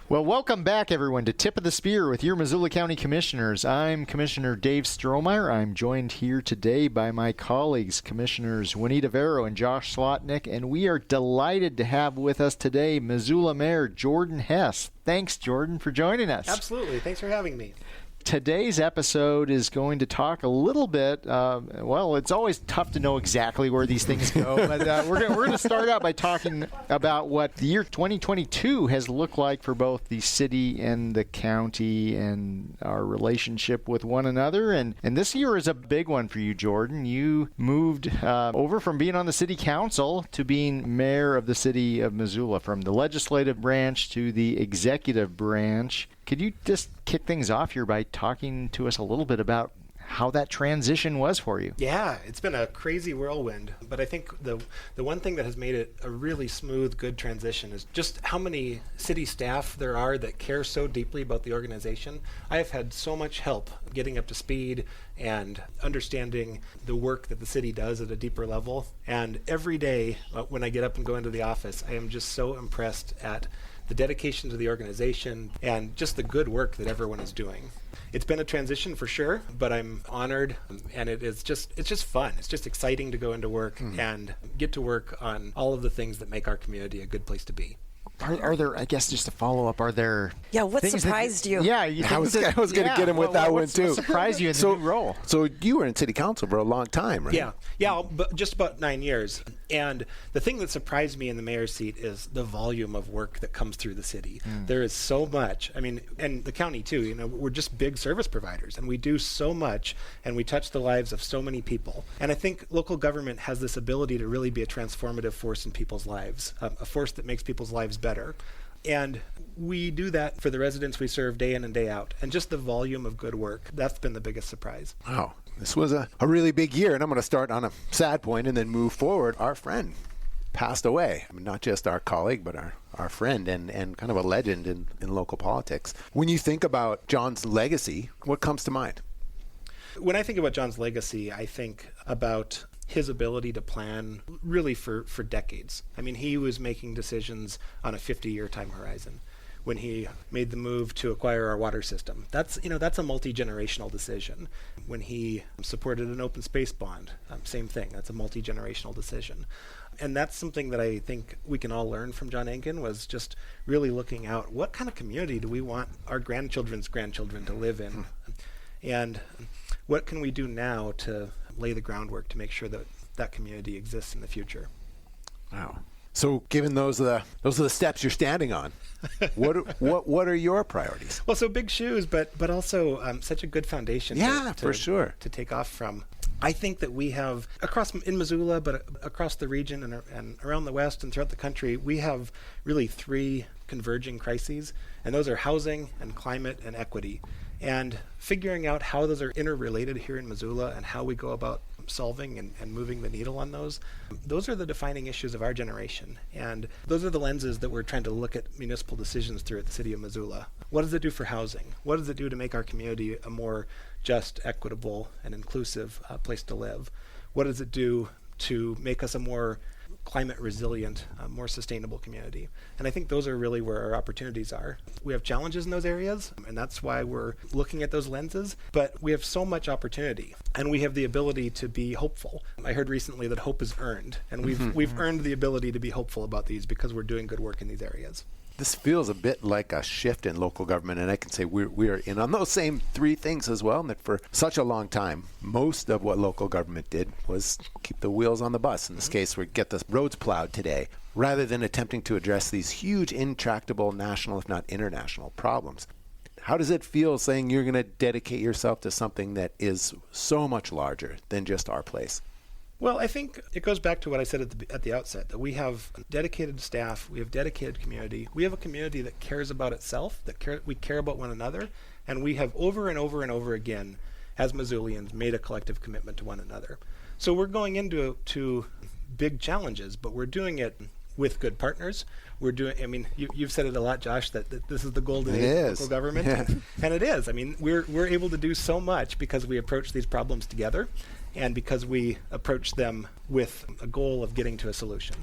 Well, welcome back, everyone, to Tip of the Spear with your Missoula County Commissioners. I'm Commissioner Dave Strohmeyer. I'm joined here today by my colleagues, Commissioners Juanita Vero and Josh Slotnick, and we are delighted to have with us today Missoula Mayor Jordan Hess. Thanks, Jordan, for joining us. Absolutely. Thanks for having me. Today's episode is going to talk a little bit, well, it's always tough to know exactly where these things go, but we're going to start out by talking about what the year 2022 has looked like for both the city and the county and our relationship with one another. And this year is a big one for you, Jordan. You moved over from being on the city council to being mayor of the city of Missoula, from the legislative branch to the executive branch. Could you just kick things off here by talking to us a little bit about how that transition was for you? Yeah, it's been a crazy whirlwind, but I think the one thing that has made it a really smooth, good transition is just how many city staff there are that care so deeply about the organization. I have had so much help getting up to speed and understanding the work that the city does at a deeper level. And every day when I get up and go into the office, I am just so impressed at the dedication to the organization and just the good work that everyone is doing. It's been a transition for sure, but I'm honored, and it's just fun. It's just exciting to go into work and get to work on all of the things that make our community a good place to be. Are there, I guess, just to follow up, are there... Yeah, what surprised you? Yeah, I was going to get him with that one, too. What surprised you in the new role? So you were in city council for a long time, right? Yeah, but just about 9 years. And the thing that surprised me in the mayor's seat is the volume of work that comes through the city. There is so much. I mean, and the county, too. You know, we're just big service providers, and we do so much, and we touch the lives of so many people. And I think local government has this ability to really be a transformative force in people's lives, a force that makes people's lives better. And we do that for the residents we serve day in and day out. And just the volume of good work, that's been the biggest surprise. Wow. This was a really big year, and I'm going to start on a sad point and then move forward. Our friend passed away. I mean, not just our colleague, but our friend and kind of a legend in local politics. When you think about John's legacy, what comes to mind? When I think about John's legacy, I think about his ability to plan really for decades. I mean, he was making decisions on a 50-year time horizon when he made the move to acquire our water system. That's a multi-generational decision. When he supported an open space bond, same thing. That's a multi-generational decision. And that's something that I think we can all learn from John Engen, was just really looking out, what kind of community do we want our grandchildren's grandchildren to live in? And what can we do now to lay the groundwork to make sure that that community exists in the future? Wow. So given those are the steps you're standing on, what are your priorities? Well, so big shoes, but also such a good foundation for sure, to take off from. I think that we have, in Missoula, but across the region and around the West and throughout the country, we have really three converging crises, and those are housing and climate and equity. And figuring out how those are interrelated here in Missoula and how we go about solving and moving the needle on those are the defining issues of our generation. And those are the lenses that we're trying to look at municipal decisions through at the city of Missoula. What does it do for housing? What does it do to make our community a more just, equitable, and inclusive place to live? What does it do to make us a more climate resilient, more sustainable community? And I think those are really where our opportunities are. We have challenges in those areas, and that's why we're looking at those lenses, but we have so much opportunity, and we have the ability to be hopeful. I heard recently that hope is earned, and we've earned the ability to be hopeful about these because we're doing good work in these areas. This feels a bit like a shift in local government, and I can say we are in on those same three things as well, and that for such a long time, most of what local government did was keep the wheels on the bus. In this case, we get the roads plowed today, rather than attempting to address these huge, intractable national, if not international, problems. How does it feel saying you're going to dedicate yourself to something that is so much larger than just our place? Well, I think it goes back to what I said at the outset, that we have dedicated staff, we have dedicated community, we have a community that cares about itself, we care about one another, and we have over and over and over again, as Missoulians, made a collective commitment to one another. So we're going into big challenges, but we're doing it with good partners. You've said it a lot, Josh, that this is the golden age of local government. Yeah. And it is. I mean, we're able to do so much because we approach these problems together and because we approach them with a goal of getting to a solution.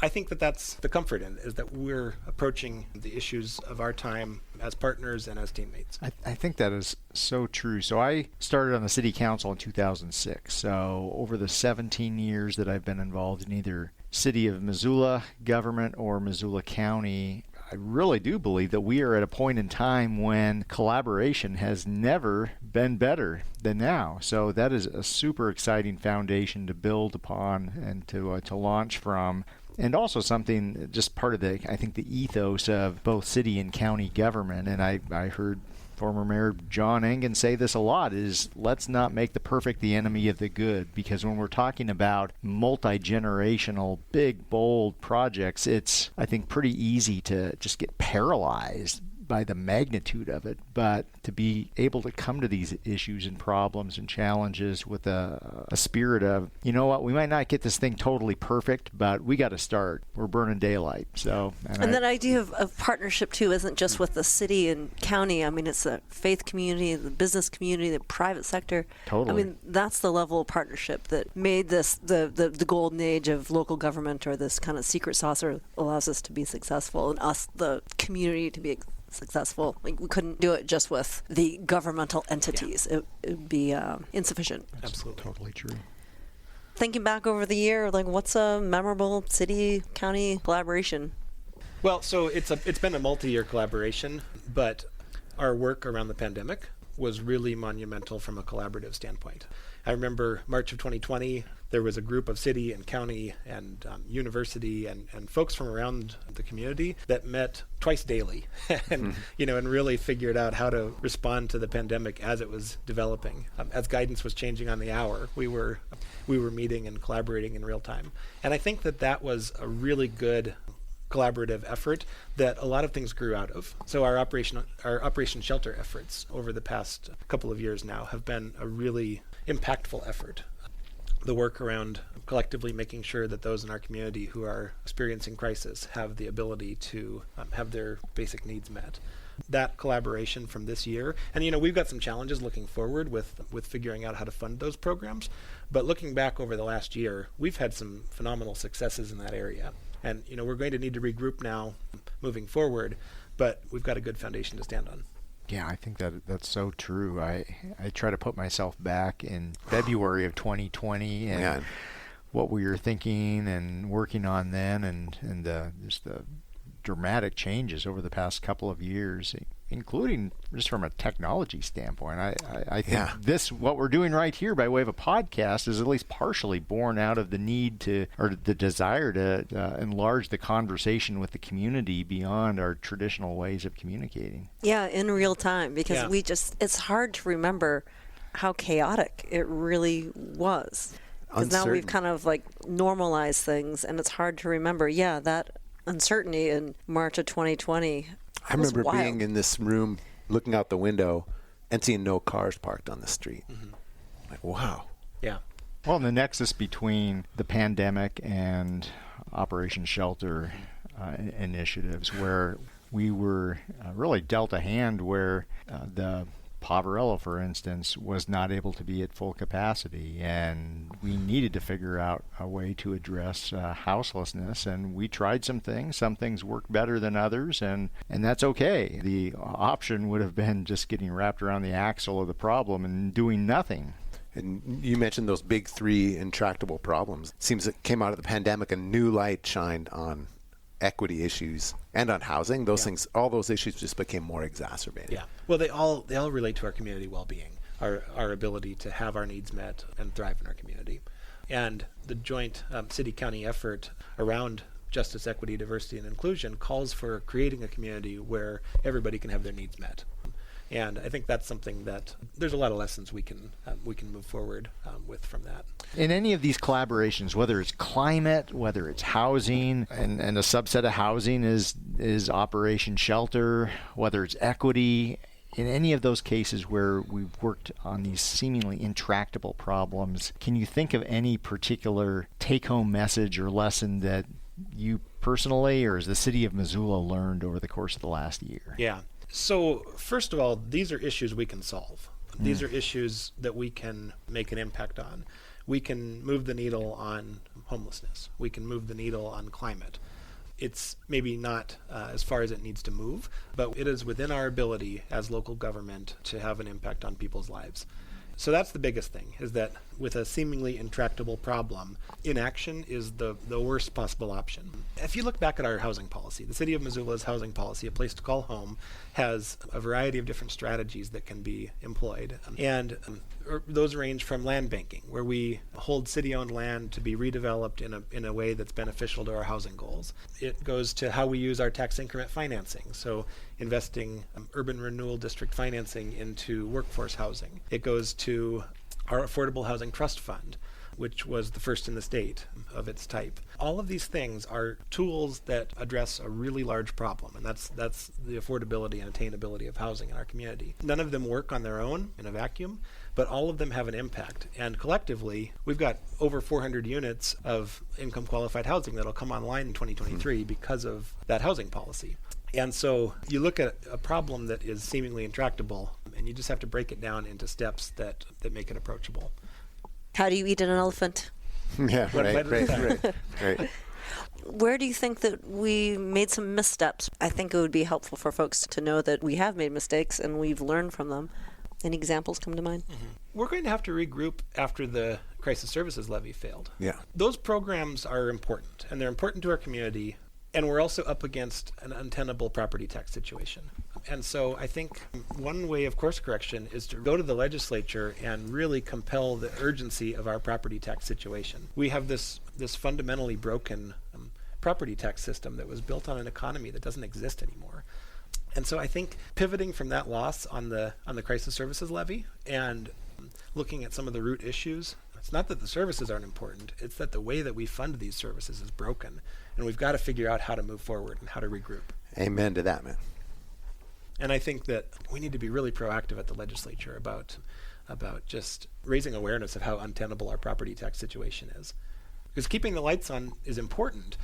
I think that that's the comfort in it, is that we're approaching the issues of our time as partners and as teammates. I think that is so true. So I started on the city council in 2006. So over the 17 years that I've been involved in either city of Missoula government or Missoula County, I really do believe that we are at a point in time when collaboration has never been better than now. So that is a super exciting foundation to build upon and to launch from. And also something, just part of the, I think, the ethos of both city and county government. And I heard former Mayor John Engen say this a lot, is let's not make the perfect the enemy of the good. Because when we're talking about multi-generational, big, bold projects, it's, I think, pretty easy to just get paralyzed by the magnitude of it, but to be able to come to these issues and problems and challenges with a spirit of, you know what, we might not get this thing totally perfect, but we got to start. We're burning daylight. So, and that idea of partnership too isn't just with the city and county. I mean, it's the faith community, the business community, the private sector. Totally. I mean, that's the level of partnership that made this the golden age of local government, or this kind of secret sauce, or allows us to be successful, and us, the community, to be successful. Like, we couldn't do it just with the governmental entities. Yeah. It would be insufficient. Absolutely. Totally true. Thinking back over the year, like, what's a memorable city-county collaboration? Well, so it's been a multi-year collaboration, but our work around the pandemic was really monumental from a collaborative standpoint. I remember March of 2020, there was a group of city and county and university and folks from around the community that met twice daily and, and really figured out how to respond to the pandemic as it was developing. As guidance was changing on the hour, we were meeting and collaborating in real time. And I think that was a really good collaborative effort that a lot of things grew out of. So our Operation Shelter efforts over the past couple of years now have been a really impactful effort. The work around collectively making sure that those in our community who are experiencing crisis have the ability to have their basic needs met. That collaboration from this year, and we've got some challenges looking forward with figuring out how to fund those programs, but looking back over the last year, we've had some phenomenal successes in that area. And we're going to need to regroup now moving forward, but we've got a good foundation to stand on. Yeah, I think that's so true. I try to put myself back in February of 2020 and what we were thinking and working on then, and just the dramatic changes over the past couple of years, including just from a technology standpoint. I think what we're doing right here by way of a podcast is at least partially born out of the need to, or the desire to enlarge the conversation with the community beyond our traditional ways of communicating. Yeah, in real time, because it's hard to remember how chaotic it really was. Because now we've kind of like normalized things, and it's hard to remember, that uncertainty in March of 2020. I remember being in this room looking out the window and seeing no cars parked on the street. Like, wow. Yeah. Well, the nexus between the pandemic and Operation Shelter initiatives, where we were really dealt a hand where the Poverello, for instance, was not able to be at full capacity, and we needed to figure out a way to address houselessness, and we tried some things worked better than others, and that's okay. The option would have been just getting wrapped around the axle of the problem and doing nothing. And you mentioned those big three intractable problems. It seems it came out of the pandemic, a new light shined on equity issues and on housing. Those things, all those issues just became more exacerbated. Yeah. Well, they all relate to our community well-being, our ability to have our needs met and thrive in our community. And the joint city-county effort around justice, equity, diversity, and inclusion calls for creating a community where everybody can have their needs met. And I think that's something that there's a lot of lessons we can move forward with from that. In any of these collaborations, whether it's climate, whether it's housing, and a subset of housing is Operation Shelter, whether it's equity, in any of those cases where we've worked on these seemingly intractable problems, can you think of any particular take-home message or lesson that you personally or as the city of Missoula learned over the course of the last year? Yeah. So first of all, these are issues we can solve. These are issues that we can make an impact on. we can move the needle on homelessness. We can move the needle on climate. It's maybe not as far as it needs to move, but it is within our ability as local government to have an impact on people's lives. So that's the biggest thing, is that with a seemingly intractable problem, inaction is the worst possible option. If you look back at our housing policy, the City of Missoula's housing policy, A Place to Call Home, has a variety of different strategies that can be employed. And those range from land banking, where we hold city-owned land to be redeveloped in a way that's beneficial to our housing goals. It goes to how we use our tax increment financing, so investing urban renewal district financing into workforce housing. It goes to our Affordable Housing Trust Fund, which was the first in the state of its type. All of these things are tools that address a really large problem, and that's the affordability and attainability of housing in our community. None of them work on their own in a vacuum, but all of them have an impact. And collectively, we've got over 400 units of income qualified housing that'll come online in 2023 because of that housing policy. And so you look at a problem that is seemingly intractable, and you just have to break it down into steps that make it approachable. How do you eat an elephant? Yeah, right. Where do you think that we made some missteps? I think it would be helpful for folks to know that we have made mistakes and we've learned from them. Any examples come to mind? Mm-hmm. We're going to have to regroup after the Crisis Services Levy failed. Yeah. Those programs are important, and they're important to our community, and we're also up against an untenable property tax situation. And so I think one way of course correction is to go to the legislature and really compel the urgency of our property tax situation. We have this fundamentally broken property tax system that was built on an economy that doesn't exist anymore. And so I think pivoting from that loss on the Crisis Services Levy and looking at some of the root issues, it's not that the services aren't important, it's that the way that we fund these services is broken, and we've got to figure out how to move forward and how to regroup. Amen to that, man. And I think that we need to be really proactive at the legislature about just raising awareness of how untenable our property tax situation is. Because keeping the lights on is important,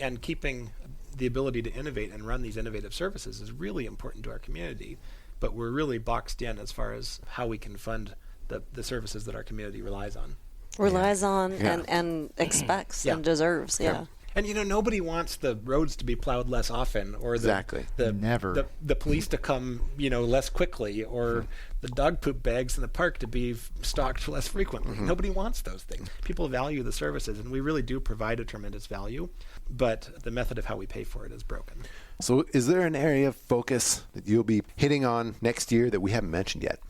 and keeping the ability to innovate and run these innovative services is really important to our community. But we're really boxed in as far as how we can fund the services that our community relies on. And expects and deserves. Yeah. And nobody wants the roads to be plowed less often, or the police to come less quickly, or the dog poop bags in the park to be stocked less frequently. Mm-hmm. Nobody wants those things. People value the services, and we really do provide a tremendous value, but the method of how we pay for it is broken. So is there an area of focus that you'll be hitting on next year that we haven't mentioned yet?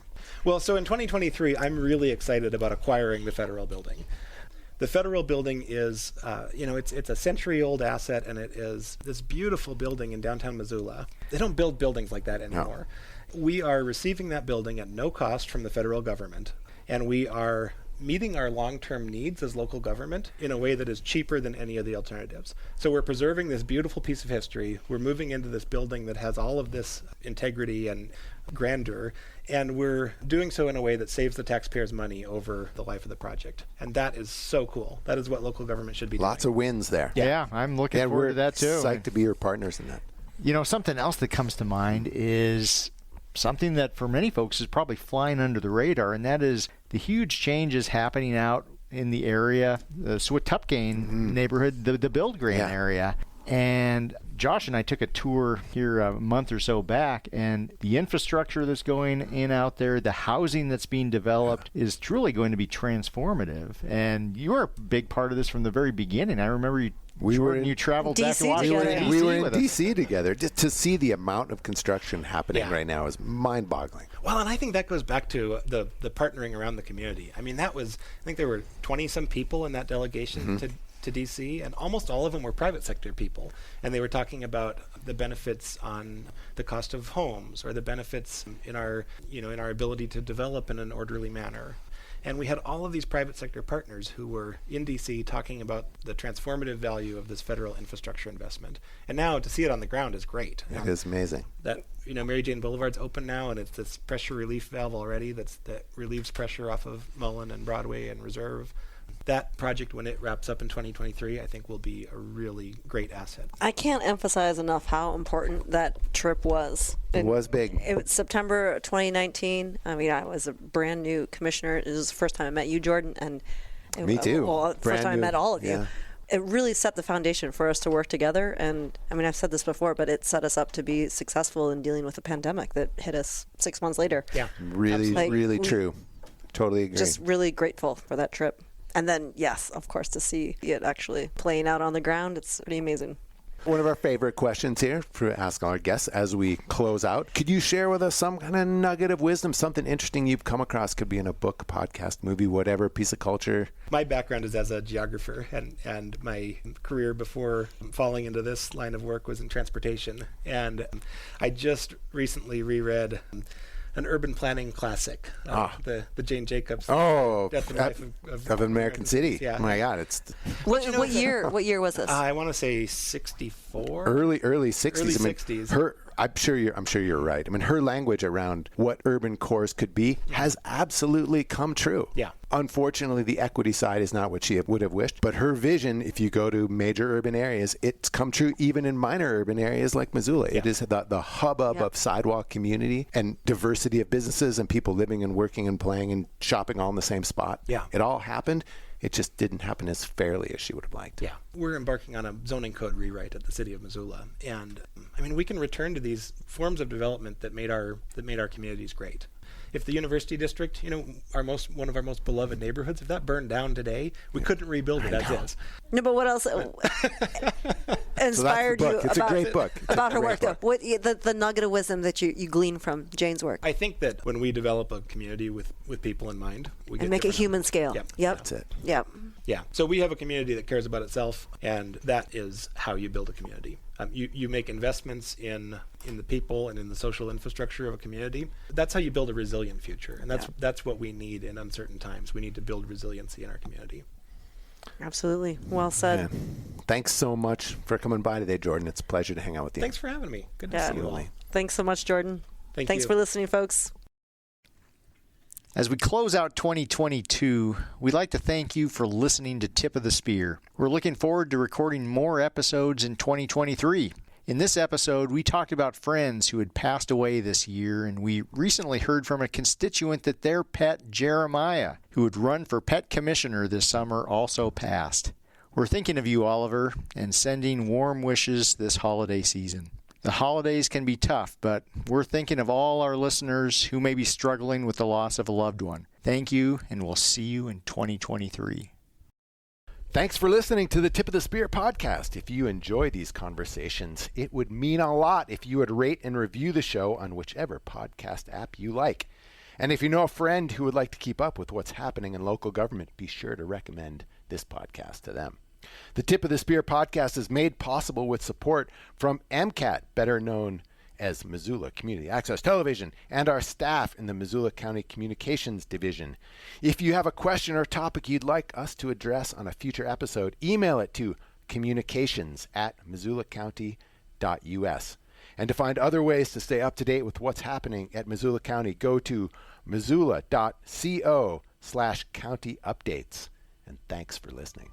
Well, so in 2023, I'm really excited about acquiring the federal building. The federal building is, it's a century-old asset, and it is this beautiful building in downtown Missoula. They don't build buildings like that anymore. No. We are receiving that building at no cost from the federal government, and we are meeting our long-term needs as local government in a way that is cheaper than any of the alternatives. So we're preserving this beautiful piece of history. We're moving into this building that has all of this integrity and grandeur, and we're doing so in a way that saves the taxpayers money over the life of the project. And that is so cool. That is what local government should be doing. Lots of wins there. Yeah, I'm looking forward to that too. We're psyched to be your partners in that. Something else that comes to mind is something that for many folks is probably flying under the radar, and that is the huge changes happening out in the area, the Swatupgain neighborhood, the Build Grain area. And Josh and I took a tour here a month or so back, and the infrastructure that's going in out there, the housing that's being developed is truly going to be transformative. And you were a big part of this from the very beginning. I remember you traveled back to Washington. We were in D.C. together. Just to see the amount of construction happening right now is mind-boggling. Well, and I think that goes back to the partnering around the community. I mean, I think there were 20-some people in that delegation to D.C., and almost all of them were private sector people, and they were talking about the benefits on the cost of homes, or the benefits in our ability to develop in an orderly manner. And we had all of these private sector partners who were in D.C. talking about the transformative value of this federal infrastructure investment. And now to see it on the ground is great. It is amazing. That Mary Jane Boulevard's open now, and it's this pressure relief valve already that relieves pressure off of Mullen and Broadway and Reserve. That project, when it wraps up in 2023, I think will be a really great asset. I can't emphasize enough how important that trip was. It was big. It was September 2019. I mean, I was a brand new commissioner. It was the first time I met you, Jordan, and Me too. Well, Brand first time I new. met all of you. Yeah. It really set the foundation for us to work together. And I mean, I've said this before, but it set us up to be successful in dealing with a pandemic that hit us 6 months later. Yeah. Really, Like, really true. Totally agree. Just really grateful for that trip. And then, yes, of course, to see it actually playing out on the ground, it's pretty amazing. One of our favorite questions here for ask all our guests as we close out. Could you share with us some kind of nugget of wisdom, something interesting you've come across? Could be in a book, podcast, movie, whatever, piece of culture. My background is as a geographer, and my career before falling into this line of work was in transportation. And I just recently reread an urban planning classic, the Jane Jacobs Death and Life of American City. Yeah. Oh my God, it's What year? What year was this? I want to say 64. early 60s. Early I mean, 60s. I'm sure you're right. I mean, her language around what urban cores could be has absolutely come true. Yeah. Unfortunately, the equity side is not what she would have wished. But her vision, if you go to major urban areas, it's come true even in minor urban areas like Missoula. Yeah. It is the hubbub of sidewalk community and diversity of businesses and people living and working and playing and shopping all in the same spot. Yeah. It all happened. It just didn't happen as fairly as she would have liked. Yeah, we're embarking on a zoning code rewrite at the city of Missoula, and I mean we can return to these forms of development that made our communities great. If the University District, one of our most beloved neighborhoods, if that burned down today, we couldn't rebuild it as is. No, but what else inspired you It's a great book. It's about a her great work, though? book. What the nugget of wisdom that you glean from Jane's work? I think that when we develop a community with people in mind, we get And make it different human outcomes. scale. Yep. That's it. Yep. Yeah. So we have a community that cares about itself, and that is how you build a community. You make investments in the people and in the social infrastructure of a community. That's how you build a resilient future, and that's what we need in uncertain times. We need to build resiliency in our community. Absolutely. Well said. Yeah. Thanks so much for coming by today, Jordan. It's a pleasure to hang out with you. Thanks for having me. Good to Yeah. see you all. Thanks so much, Jordan. Thanks you. for listening, folks. As we close out 2022, we'd like to thank you for listening to Tip of the Spear. We're looking forward to recording more episodes in 2023. In this episode, we talked about friends who had passed away this year, and we recently heard from a constituent that their pet, Jeremiah, who had run for pet commissioner this summer, also passed. We're thinking of you, Oliver, and sending warm wishes this holiday season. The holidays can be tough, but we're thinking of all our listeners who may be struggling with the loss of a loved one. Thank you, and we'll see you in 2023. Thanks for listening to the Tip of the Spear podcast. If you enjoy these conversations, it would mean a lot if you would rate and review the show on whichever podcast app you like. And if you know a friend who would like to keep up with what's happening in local government, be sure to recommend this podcast to them. The Tip of the Spear podcast is made possible with support from MCAT, better known as Missoula Community Access Television, and our staff in the Missoula County Communications Division. If you have a question or topic you'd like us to address on a future episode, email it to communications@missoulacounty.us. And to find other ways to stay up to date with what's happening at Missoula County, go to missoula.co/county updates. And thanks for listening.